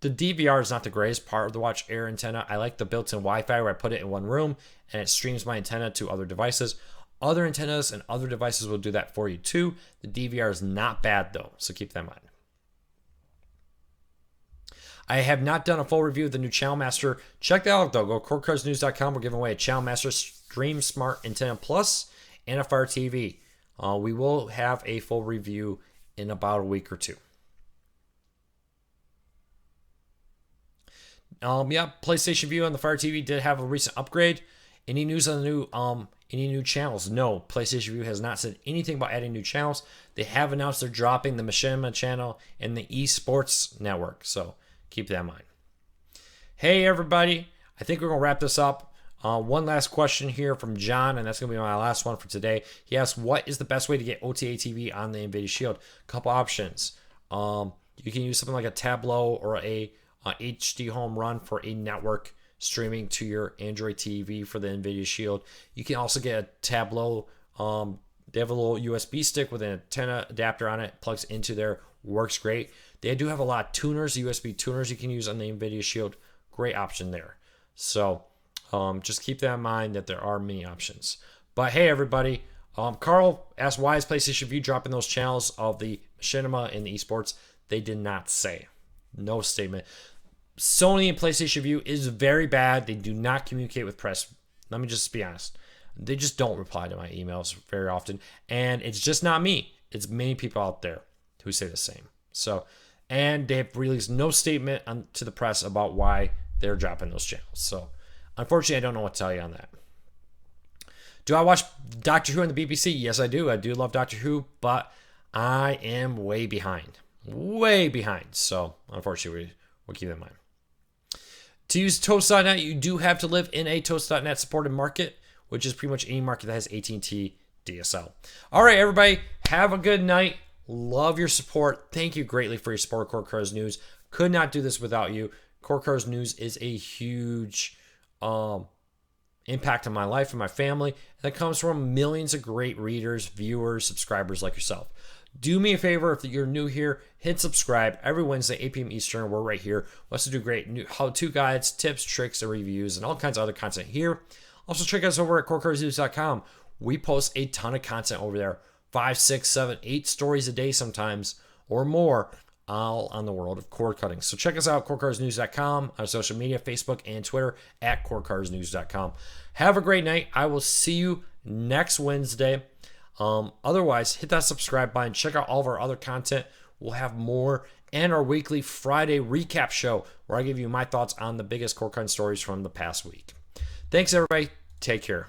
DVR is not the greatest part of the Watch Air antenna. I like the built-in Wi-Fi where I put it in one room and it streams my antenna to other devices. Other antennas and other devices will do that for you too. The DVR is not bad though, so keep that in mind. I have not done a full review of the new Channel Master. Check that out though. Go to CoreCarsNews.com. We're giving away a Channel Master Stream Smart Antenna Plus and a Fire TV. We will have a full review in about a week or two. PlayStation View on the Fire TV did have a recent upgrade. Any news on the any new channels? No, PlayStation View has not said anything about adding new channels. They have announced they're dropping the Machinima channel and the eSports network, so keep that in mind. Hey everybody, I think we're gonna wrap this up. One last question here from John, and that's gonna be my last one for today. He asked, "What is the best way to get OTA TV on the NVIDIA Shield?" Couple options. You can use something like a Tableau or a HD Home Run for a network streaming to your Android TV for the NVIDIA Shield. You can also get a Tableau. They have a little USB stick with an antenna adapter on it, plugs into there, works great. They do have a lot of tuners, USB tuners you can use on the NVIDIA Shield. Great option there. So just keep that in mind that there are many options. But hey, everybody. Carl asked, why is PlayStation View dropping those channels of the Machinima and the esports? They did not say. No statement. Sony and PlayStation View is very bad. They do not communicate with press. Let me just be honest. they just don't reply to my emails very often. And it's just not me. It's many people out there who say the same. So, and they have released no statement to the press about why they're dropping those channels. So, unfortunately, I don't know what to tell you on that. Do I watch Doctor Who on the BBC? Yes, I do. I do love Doctor Who, but I am way behind. Way behind. So, unfortunately, we'll keep that in mind. To use Toast.net, you do have to live in a Toast.net supported market, which is pretty much any market that has AT&T DSL. All right, everybody, have a good night. Love your support. Thank you greatly for your support of Core Cars News. Could not do this without you. Core Cars News is a huge impact on my life and my family. That comes from millions of great readers, viewers, subscribers like yourself. Do me a favor, if you're new here, hit subscribe. Every Wednesday, 8 p.m. Eastern, we're right here. We also do great new how-to guides, tips, tricks, and reviews, and all kinds of other content here. Also, check us over at corecarsnews.com. We post a ton of content over there. 5, 6, 7, 8 stories a day sometimes, or more, all on the world of cord cutting. So check us out, corecarsnews.com, on social media, Facebook and Twitter, at corecarsnews.com. Have a great night. I will see you next Wednesday. Otherwise, hit that subscribe button. Check out all of our other content. We'll have more, and our weekly Friday recap show where I give you my thoughts on the biggest core cutting stories from the past week. Thanks, everybody. Take care.